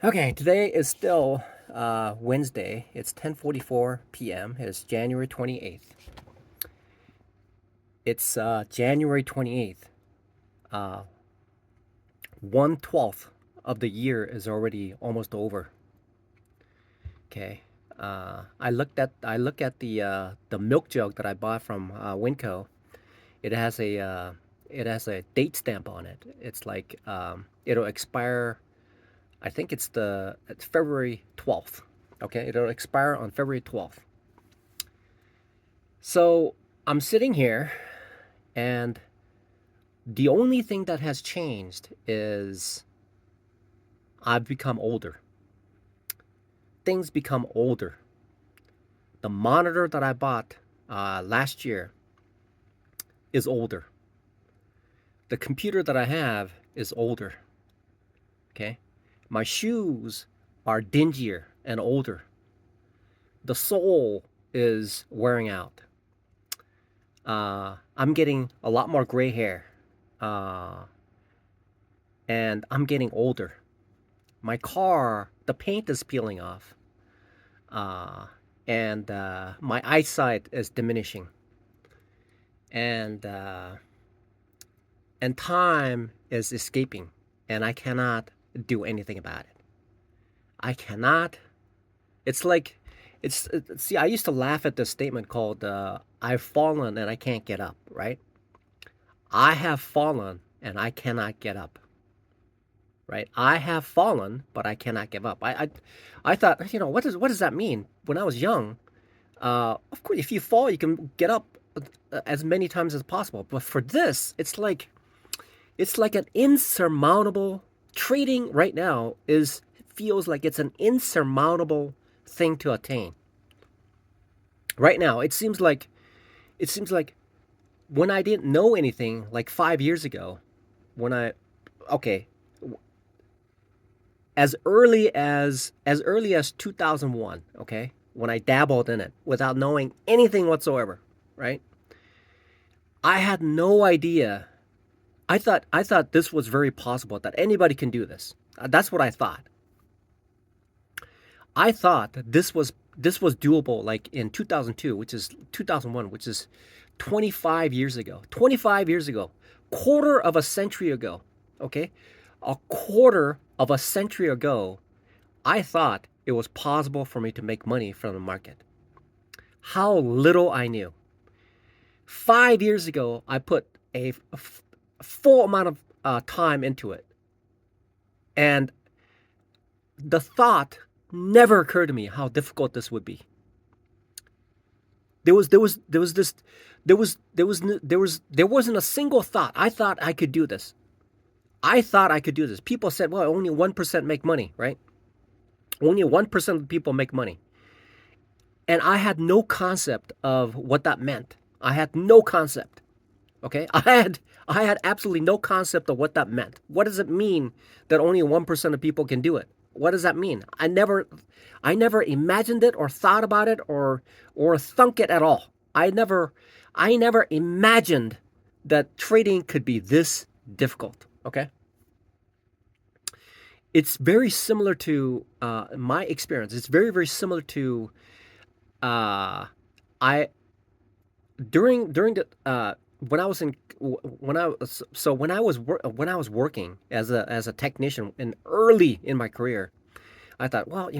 Okay, today is still Wednesday. It's 10:44 p.m. It's January 28th. It's January 28th. Uh, 1/12 of the year is already almost over. Okay. I look at the milk jug that I bought from Winco. It has a date stamp on it. It's like it'll expire. I think it's February 12th. Okay, it'll expire on February 12th. So I'm sitting here, and the only thing that has changed is I've become older. Things become older. The monitor that I bought last year is older. The computer that I have is older. Okay, my shoes are dingier and older. The sole is wearing out. I'm getting a lot more gray hair, uh, and I'm getting older. My car, the paint is peeling off, uh, and my eyesight is diminishing, and uh, and time is escaping, and I cannot do anything about it. I cannot. It's like, see. I used to laugh at this statement called "I've fallen and I can't get up." Right? I have fallen and I cannot get up. Right? I have fallen, but I cannot give up. I thought, what does that mean? When I was young, of course, if you fall, you can get up as many times as possible. But for this, it's like an insurmountable trading right now is feels like it's an insurmountable thing to attain. Right now, it seems like when I didn't know anything like 5 years ago, when I okay, as early as 2001, okay, when I dabbled in it without knowing anything whatsoever, right? I had no idea. I thought this was very possible that anybody can do this. That's what I thought. I thought that this was doable like in 2002, which is 2001, which is 25 years ago. 25 years ago, quarter of a century ago, okay? A quarter of a century ago, I thought it was possible for me to make money from the market. How little I knew. 5 years ago, I put a full amount of time into it, and the thought never occurred to me how difficult this would be. There was this there wasn't a single thought. I thought I could do this. I thought I could do this. People said, "Well, only 1% make money, right? Only 1% of people make money." And I had no concept of what that meant. I had no concept. Okay? I had absolutely no concept of what that meant. What does it mean that only 1% of people can do it? What does that mean? I never imagined it or thought about it or thunk it at all. I never imagined that trading could be this difficult. Okay? It's very similar to my experience. It's very, very similar to uh, I during the when I was in when I was so when I was working as a technician and early in my career, I thought, well,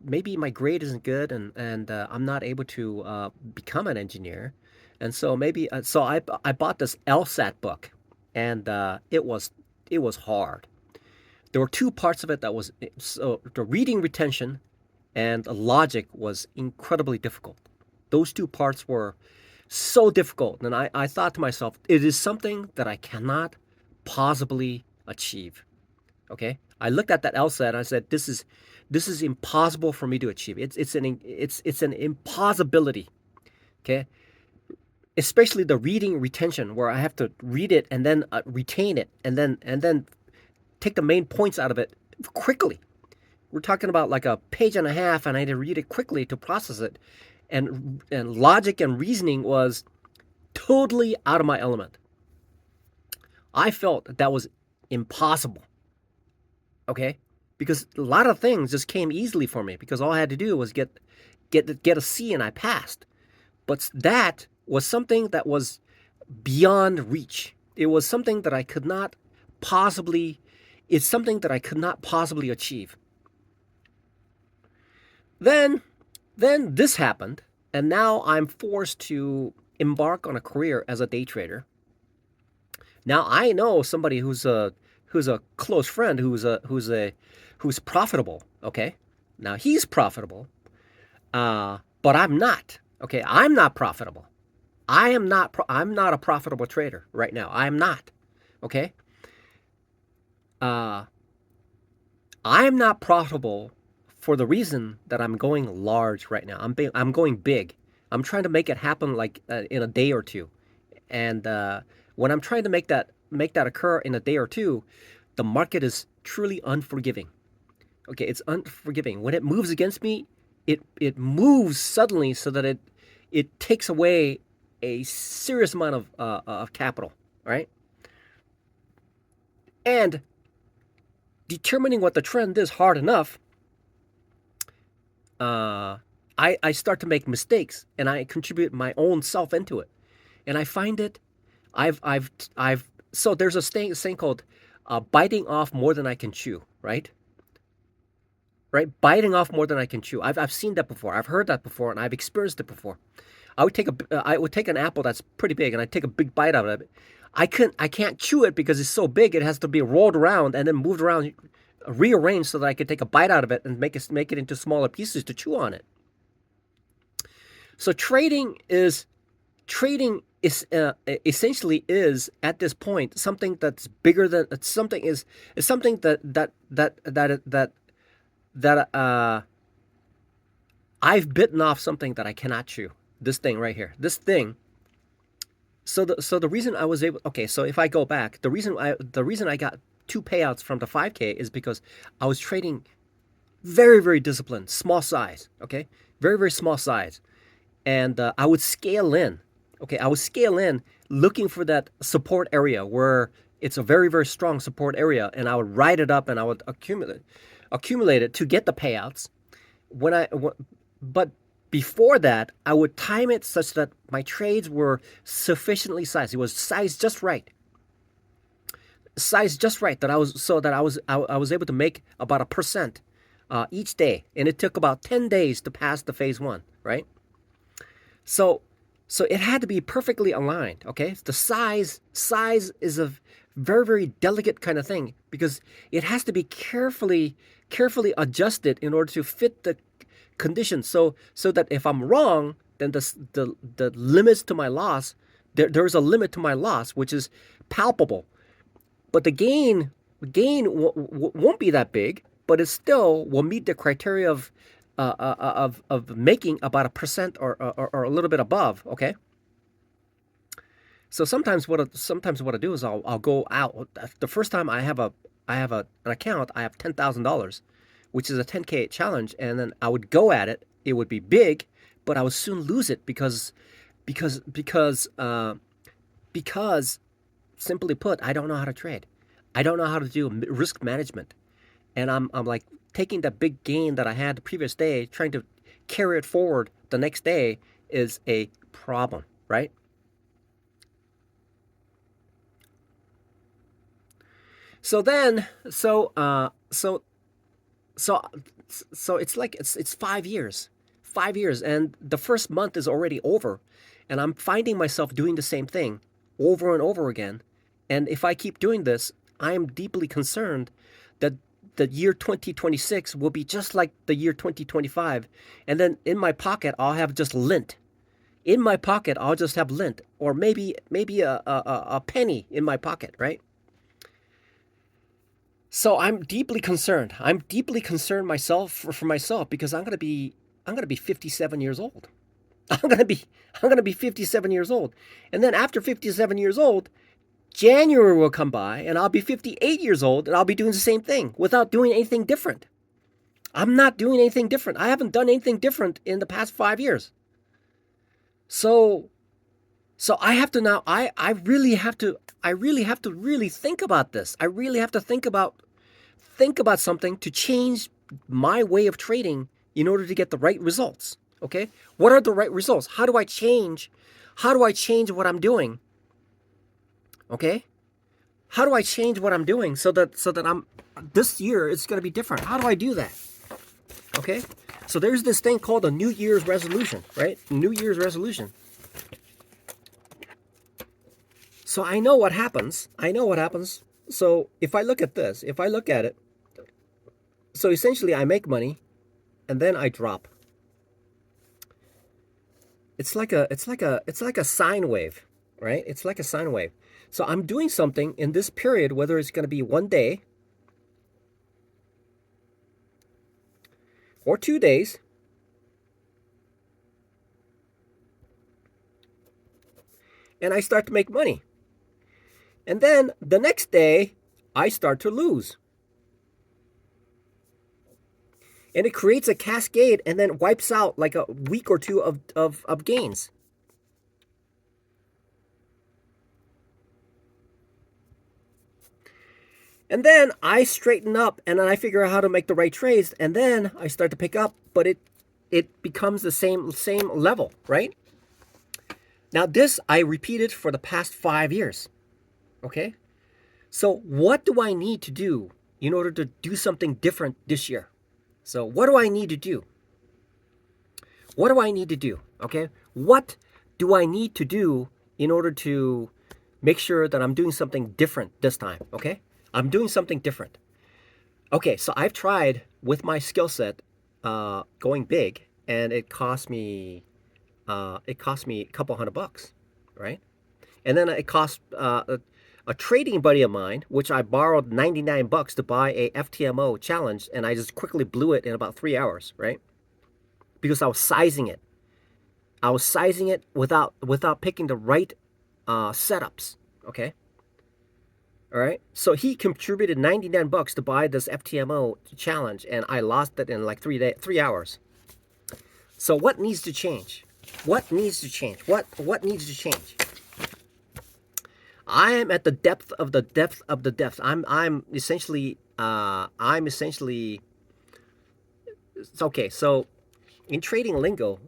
maybe my grade isn't good, and I'm not able to become an engineer, and so maybe so I bought this LSAT book, and it was hard. There were two parts of it that was so the reading retention and the logic was incredibly difficult. Those two parts were so difficult. And I thought to myself, it is something that I cannot possibly achieve. Okay. I looked at that LSAT and I said, this is impossible for me to achieve. It's an impossibility. Okay. Especially the reading retention where I have to read it and then retain it and then take the main points out of it quickly. We're talking about like a page and a half, and I had to read it quickly to process it. And logic and reasoning was totally out of my element. I felt that was impossible. Okay? because a lot of things just came easily for me because all I had to do was get a C and I passed. But that was something that was beyond reach. It was something that I could not possibly it's something that I could not possibly achieve. Then then this happened, and now I'm forced to embark on a career as a day trader. Now I know somebody who's a close friend who's profitable, okay? Now he's profitable, but I'm not. Okay, I'm not profitable. I'm not a profitable trader right now. I'm not. Okay? Uh I'm not profitable for the reason that I'm going large right now. I'm going big. I'm trying to make it happen like in a day or two. And when I'm trying to make that occur in a day or two, the market is truly unforgiving. Okay, it's unforgiving. When it moves against me, it moves suddenly so that it takes away a serious amount of capital, right? And determining what the trend is hard enough, I start to make mistakes and I contribute my own self into it, and I find it. I've so there's a saying called biting off more than I can chew, right? Right, biting off more than I can chew. I've seen that before. I've heard that before, and I've experienced it before. I would take an apple that's pretty big, and I take a big bite out of it. I can't chew it because it's so big. It has to be rolled around and then moved around, rearranged so that I can take a bite out of it and make it into smaller pieces to chew on it. So trading is essentially is at this point something that's bigger than something is something that I've bitten off something that I cannot chew. This thing right here. This thing. So the reason I was able okay, so if I go back, the reason I got two payouts from the 5K is because I was trading very very disciplined, small size, okay? Very very small size. And I would scale in. Okay, I would scale in looking for that support area where it's a very very strong support area, and I would ride it up and I would accumulate it to get the payouts. When I but before that, I would time it such that my trades were sufficiently sized. It was sized just right that I was able to make about 1% each day, and it took about 10 days to pass the phase one, right? So so it had to be perfectly aligned. Okay, the size is a very very delicate kind of thing because it has to be carefully adjusted in order to fit the conditions. So that if I'm wrong, then the limits to my loss there's a limit to my loss which is palpable, but the gain won't be that big, but it still will meet the criteria of making about 1% or a little bit above. Okay, so sometimes what I do is I'll go out the first time I have an account. I have $10,000, which is a 10K challenge, and then I would go at it. It would be big, but I would soon lose it because because simply put, I don't know how to trade. I don't know how to do risk management, and I'm like taking that big gain that I had the previous day, trying to carry it forward the next day is a problem, right? So then, so so it's like it's 5 years, 5 years, and the first month is already over, and I'm finding myself doing the same thing over and over again. And if I keep doing this, I am deeply concerned that the year 2026 will be just like the year 2025, and then in my pocket I'll have just lint. In my pocket I'll just have lint, or maybe a penny in my pocket, right? So I'm deeply concerned. I'm deeply concerned myself for myself because I'm gonna be 57 years old. I'm gonna be I'm gonna be 57 years old, and then after 57 years old, January will come by, and I'll be 58 years old, and I'll be doing the same thing without doing anything different. I'm not doing anything different. I haven't done anything different in the past 5 years. So so I have to now. I really have to. I really have to really think about this. I really have to think about think about something to change my way of trading in order to get the right results. Okay? What are the right results? How do I change? How do I change what I'm doing? Okay? How do I change what I'm doing so that I'm this year it's going to be different? How do I do that? Okay? So there's this thing called a New Year's resolution, right? New Year's resolution. So I know what happens. I know what happens. So if I look at this, if I look at it, so essentially I make money and then I drop. It's like a sine wave, right? It's like a sine wave. So I'm doing something in this period, whether it's going to be 1 day or 2 days, and I start to make money. And then the next day, I start to lose. And it creates a cascade and then wipes out like a week or two of gains. And then I straighten up and then I figure out how to make the right trades, and then I start to pick up, but it becomes the same level, right? Now this I repeated for the past 5 years. Okay? So what do I need to do in order to do something different this year? So what do I need to do? What do I need to do? Okay? What do I need to do in order to make sure that I'm doing something different this time? Okay? I'm doing something different. Okay, so I've tried with my skill set going big, and it cost me a couple $100, right? And then it cost a trading buddy of mine, which I borrowed $99 to buy a FTMO challenge, and I just quickly blew it in about 3 hours, right? Because I was sizing it. I was sizing it without picking the right setups. Okay. All right. So he contributed $99 to buy this FTMO challenge, and I lost it in like 3 hours. So what needs to change? What needs to change? What needs to change? I am at the depth of the depth of the depth. I'm essentially it's okay. So in trading lingo,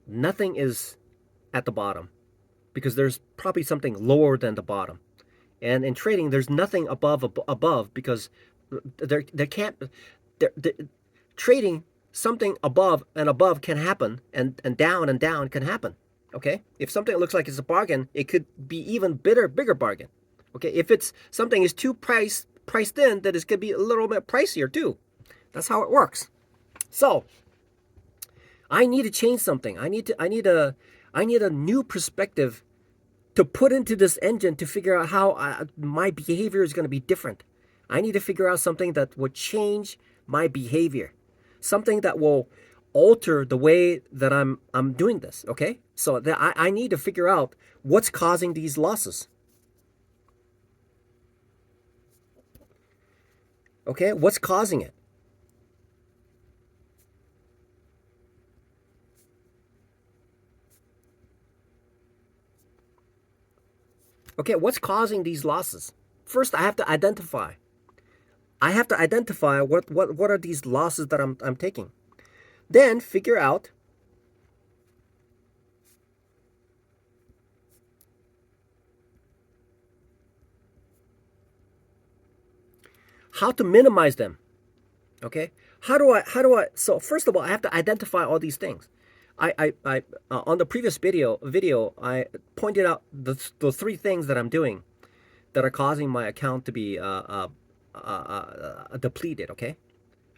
nothing is at the bottom because there's probably something lower than the bottom. And in trading, there's nothing above because there can't there, trading something above and above can happen, and down can happen. Okay, if something looks like it's a bargain, it could be even bigger bargain. Okay, if it's something is too priced in, that it could be a little bit pricier too. That's how it works. So I need to change something. I need a new perspective to put into this engine to figure out how my behavior is going to be different. I need to figure out something that would change my behavior, something that will alter the way that I'm doing this. Okay, so I need to figure out what's causing these losses. Okay, what's causing it? Okay, what's causing these losses? First, I have to identify. What are these losses that I'm taking. Then figure out how to minimize them. Okay, how do I? So first of all, I have to identify all these things. I on the previous video I pointed out the three things that I'm doing that are causing my account to be depleted.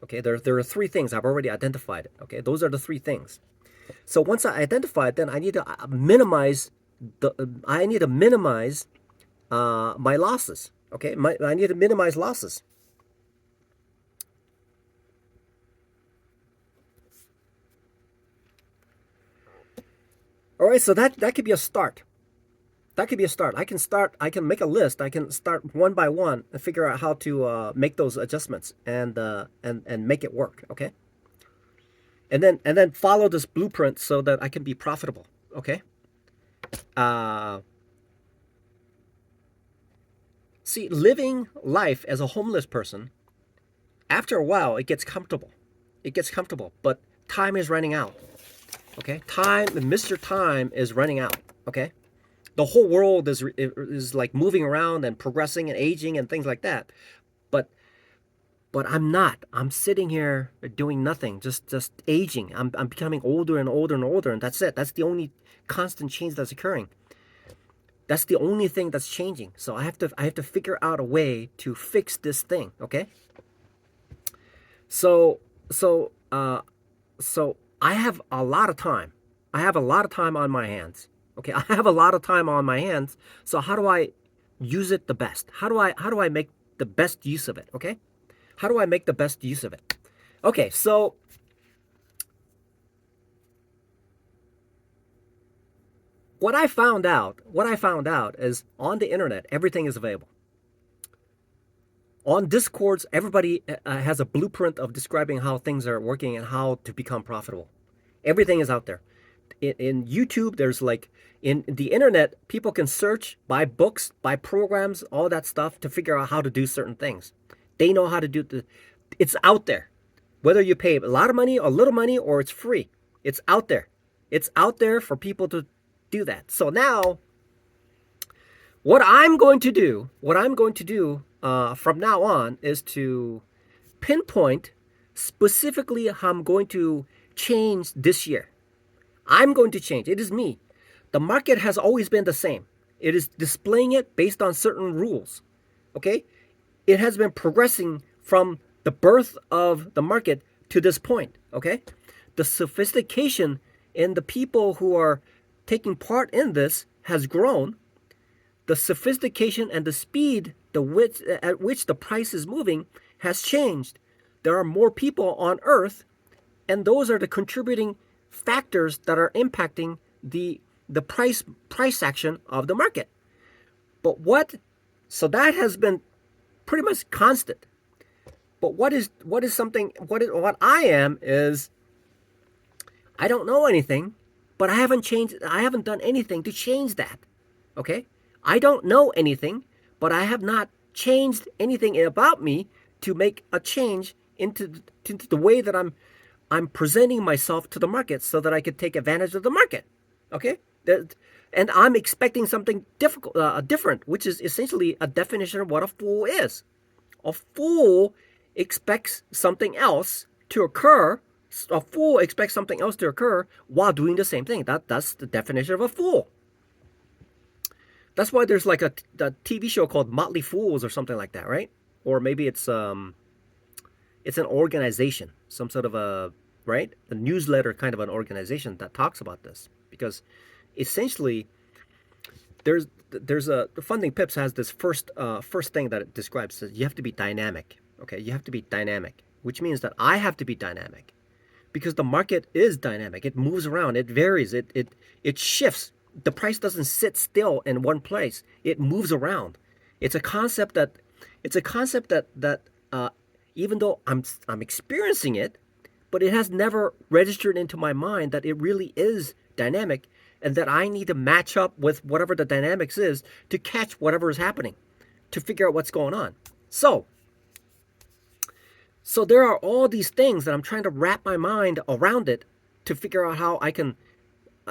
Okay, there are three things I've already identified. Okay, those are the three things. So once I identify it, then I need to minimize my losses. Okay, I need to minimize losses. All right, so that could be a start. That could be a start. I can make a list. I can start one by one and figure out how to make those adjustments and make it work. Okay. And then follow this blueprint so that I can be profitable. Okay. See, living life as a homeless person After a while, it gets comfortable. It gets comfortable, but time is running out. Okay, Mr. Time is running out. Okay, the whole world is like moving around and progressing and aging and things like that. But I'm not. I'm sitting here doing nothing, just aging. I'm becoming older and older and older, and that's it. That's the only constant change that's occurring. That's the only thing that's changing. So I have to figure out a way to fix this thing. Okay. So so uh so I have a lot of time. I have a lot of time on my hands. Okay, I have a lot of time on my hands. So how do I use it the best? How do I make the best use of it? Okay? How do I make the best use of it? Okay, so what I found out is on the internet everything is available. On Discords, everybody has a blueprint of describing how things are working and how to become profitable. Everything is out there. In YouTube, there's like in the internet, people can search, buy books, buy programs, all that stuff to figure out how to do certain things. They know how to do it's out there. Whether you pay a lot of money, a little money, or it's free, it's out there. It's out there for people to do that. So now, what I'm going to do from now on is to pinpoint specifically how I'm going to change this year. I'm going to change. It is me. The market has always been the same. It is displaying it based on certain rules. Okay? It has been progressing from the birth of the market to this point. Okay? The sophistication in the people who are taking part in this has grown. The sophistication and the speed at which the price is moving has changed. There are more people on Earth, and those are the contributing factors that are impacting the price action of the market. But that has been pretty much constant. But what I am is I don't know anything, but I haven't done anything to change that. Okay? I don't know anything, but I have not changed anything about me to make a change into the way that I'm presenting myself to the market so that I could take advantage of the market. Okay? And I'm expecting something different, which is essentially a definition of what a fool is. A fool expects something else to occur. A fool expects something else to occur while doing the same thing. That's the definition of a fool. That's why there's like a TV show called Motley Fools or something like that, right? Or maybe it's an organization, some sort of a newsletter kind of an organization that talks about this, because essentially there's the Funding Pips has this first thing that it describes. That you have to be dynamic. Okay, you have to be dynamic, which means that I have to be dynamic because the market is dynamic. It moves around. It varies. It shifts. The price doesn't sit still in one place. It moves around. It's a concept that even though I'm experiencing it, but it has never registered into my mind that it really is dynamic, and that I need to match up with whatever the dynamics is to catch whatever is happening, to figure out what's going on. So there are all these things that I'm trying to wrap my mind around it to figure out how I can,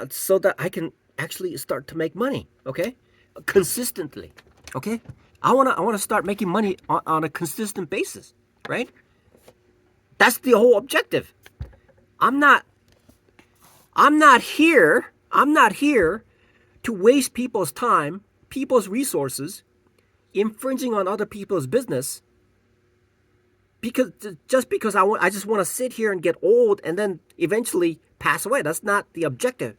so that I can actually start to make money. Okay, consistently. Okay, I wanna start making money on a consistent basis, right? That's the whole objective. I'm not here to waste people's time, people's resources, infringing on other people's business because I just want to sit here and get old and then eventually pass away. That's not the objective.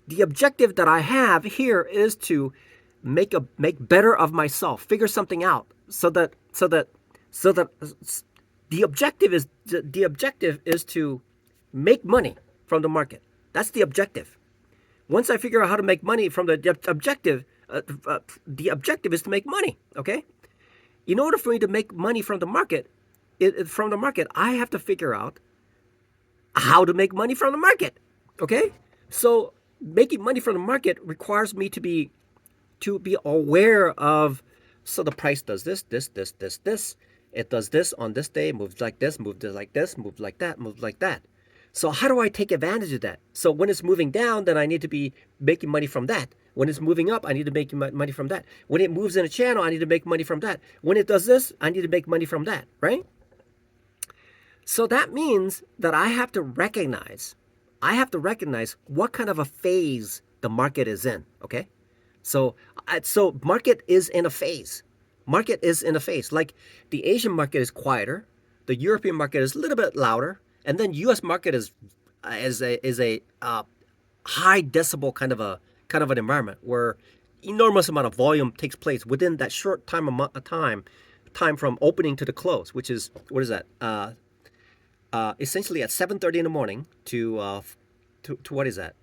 The objective that I have here is to make better of myself, figure something out so that the objective is to make money from the market. That's the objective. Once I figure out how to make money from the objective is to make money. Okay. In order for me to make money from the market, I have to figure out how to make money from the market. Okay. So making money from the market requires me to be aware of. So the price does this, It does this on this day, moves like this, moves like this, moves like that, moves like that. So how do I take advantage of that? So when it's moving down, then I need to be making money from that. When it's moving up, I need to make money from that. When it moves in a channel, I need to make money from that. When it does this, I need to make money from that, right? So that means that I have to recognize what kind of a phase the market is in, okay? So market is in a phase. Market is in a phase. Like the Asian market is quieter, the European market is a little bit louder, and then U.S. market is a high decibel kind of an environment where enormous amount of volume takes place within that short time from opening to the close, which is what is that? Essentially at 7:30 in the morning to what is that?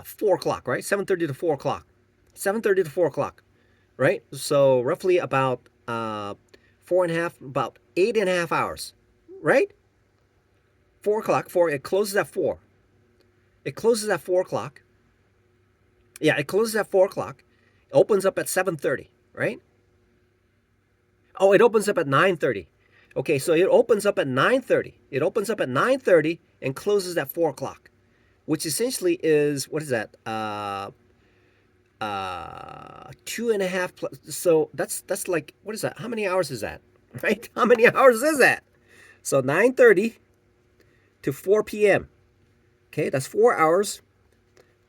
4 o'clock, right? 7:30 to 4 o'clock. 7:30 to 4 o'clock, right? So roughly about about 8.5 hours, right? 4 o'clock. It closes at 4. It closes at 4 o'clock. Yeah, it closes at 4 o'clock. It opens up at 7:30, right? Oh, it opens up at 9:30. Okay, so it opens up at 9:30. It opens up at 9:30 and closes at 4 o'clock, which essentially is what is that? 2.5 plus. So that's like what is that? How many hours is that? Right? How many hours is that? So 9:30 to 4 p.m. Okay, that's 4 hours.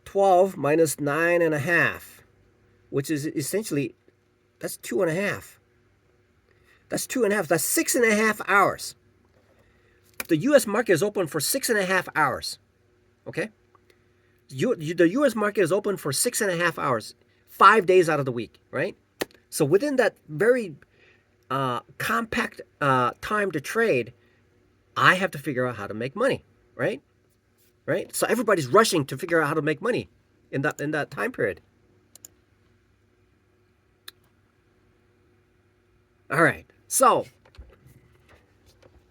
12 minus 9.5, which is essentially that's 2.5. That's 2.5. That's 6.5 hours. The U.S. market is open for 6.5 hours. Okay, the U.S. market is open for 6.5 hours, 5 days out of the week, right? So within that very compact time to trade, I have to figure out how to make money, right? Right. So everybody's rushing to figure out how to make money in that time period. All right. So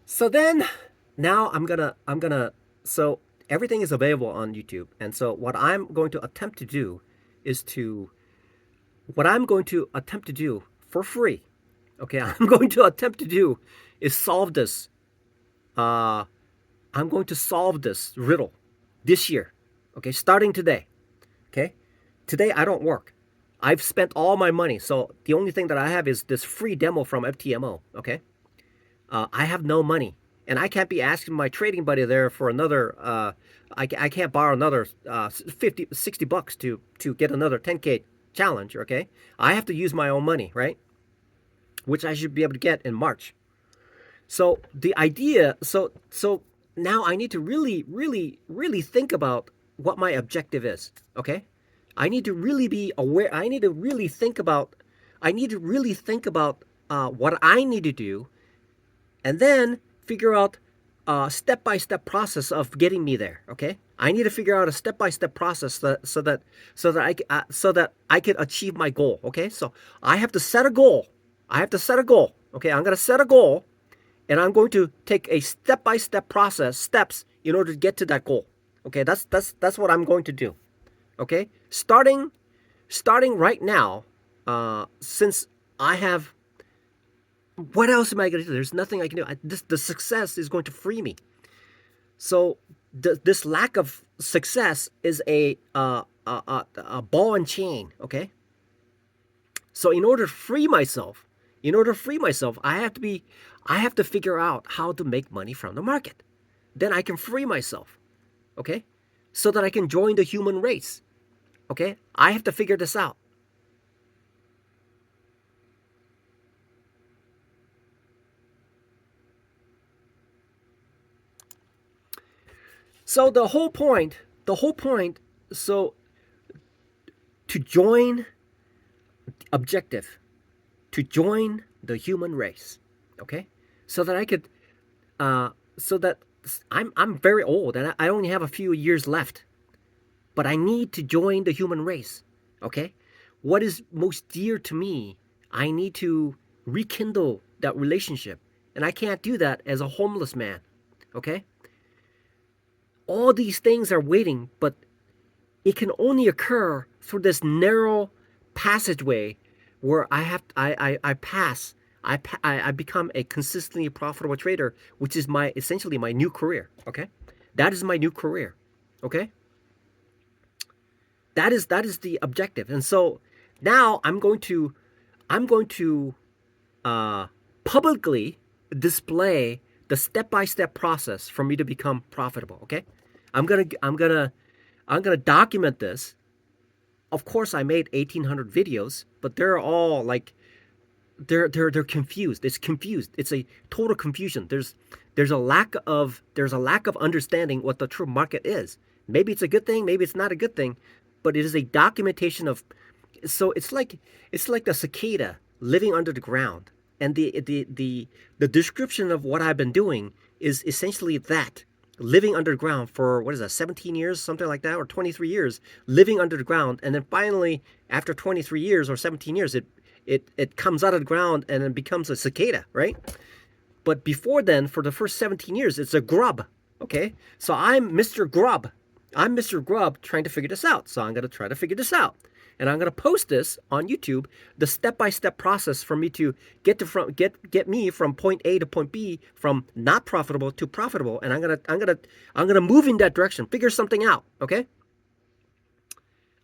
then now I'm gonna so everything is available on YouTube. And so what I'm going to attempt to do is to what I'm going to attempt to do for free. Okay, I'm going to attempt to do is solve this. Uh I'm going to solve this riddle this year. Okay, starting today. Okay? Today I don't work. I've spent all my money. So the only thing that I have is this free demo from FTMO. Okay? I have no money. And I can't be asking my trading buddy there for another, I can't borrow another 50, 60 bucks to get another 10K challenge. Okay? I have to use my own money, right? Which I should be able to get in March. So the idea, so now I need to really, really, really think about what my objective is. Okay, I need to really be aware. I need to really think about. I need to really think about what I need to do, and then figure out a step-by-step process of getting me there. Okay, I need to figure out a step-by-step process so that I can achieve my goal. Okay, so I have to set a goal. I have to set a goal. Okay, I'm gonna set a goal. And I'm going to take a step-by-step steps in order to get to that goal. Okay, that's what I'm going to do. Okay, starting right now, since I have, what else am I going to do? There's nothing I can do. The success is going to free me. So this lack of success is a ball and chain. Okay, so in order to free myself, I have to figure out how to make money from the market. Then I can free myself, okay? So that I can join the human race, okay? I have to figure this out. So the whole point, so to join objective, to join the human race, okay? So that I could, so that I'm very old and I only have a few years left, but I need to join the human race, okay? What is most dear to me, I need to rekindle that relationship, and I can't do that as a homeless man, okay? All these things are waiting, but it can only occur through this narrow passageway where I pass. I become a consistently profitable trader, which is my essentially my new career. Okay, that is my new career. Okay, that is the objective. And so now I'm going to uh, publicly display the step-by-step process for me to become profitable. Okay, I'm gonna document this. Of course, I made 1,800 videos, but they're all like they're confused. It's confused. It's a total confusion. There's a lack of understanding what the true market is. Maybe it's a good thing, maybe it's not a good thing, but it is a documentation of. So it's like the cicada living under the ground, and the description of what I've been doing is essentially that, living underground for what is that, 17 years, something like that, or 23 years, living under the ground, and then finally after 23 years or 17 years, it comes out of the ground and it becomes a cicada, right? But before then, for the first 17 years, it's a grub. Okay, so I'm Mr. Grub. I'm Mr. Grub trying to figure this out. So I'm going to try to figure this out. And I'm going to post this on YouTube, the step-by-step process for me to get me from point A to point B, from not profitable to profitable. And I'm gonna move in that direction, figure something out. Okay,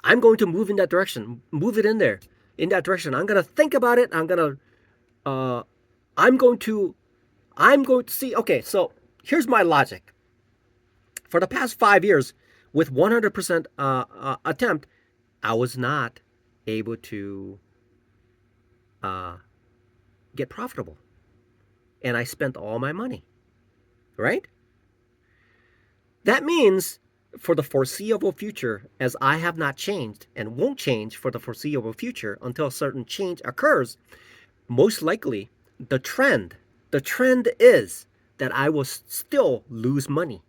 I'm going to move in that direction, move it in that direction. I'm gonna think about it. Uh, I'm going to see. Okay, so here's my logic. For the past 5 years, with 100% attempt, I was not able to get profitable, and I spent all my money. Right? That means for the foreseeable future, as I have not changed and won't change for the foreseeable future until a certain change occurs, most likely the trend is that I will still lose money,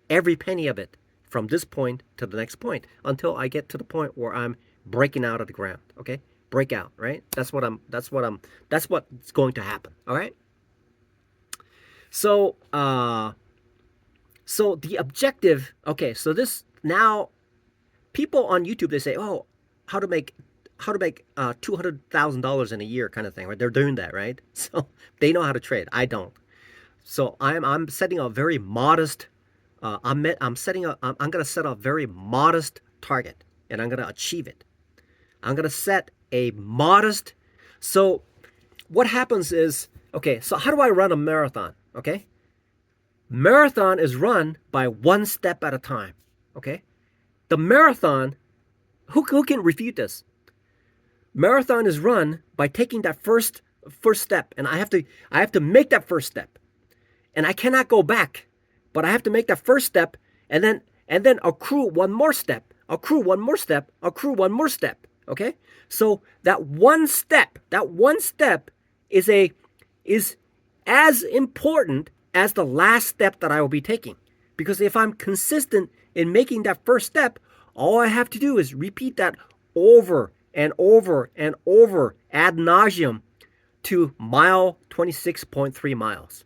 every penny of it, from this point to the next point, until I get to the point where I'm breaking out of the ground. Okay, break out. Right? That's what's going to happen. All right. So so the objective. Okay. So this now, people on YouTube, they say, oh, how to make $200,000 in a year, kind of thing. Right? They're doing that, right? So they know how to trade. I don't. So I'm setting a very modest. I'm gonna set a very modest target, and I'm gonna achieve it. I'm gonna set a modest. So what happens is, okay. So how do I run a marathon? Okay, marathon is run by one step at a time. Okay, the marathon. Who can refute this? Marathon is run by taking that first step, and I have to make that first step, and I cannot go back, but I have to make that first step, and then accrue one more step, accrue one more step, accrue one more step. Okay, so that one step is as important as the last step that I will be taking, because if I'm consistent in making that first step, all I have to do is repeat that over and over and over ad nauseum to mile 26.3 miles.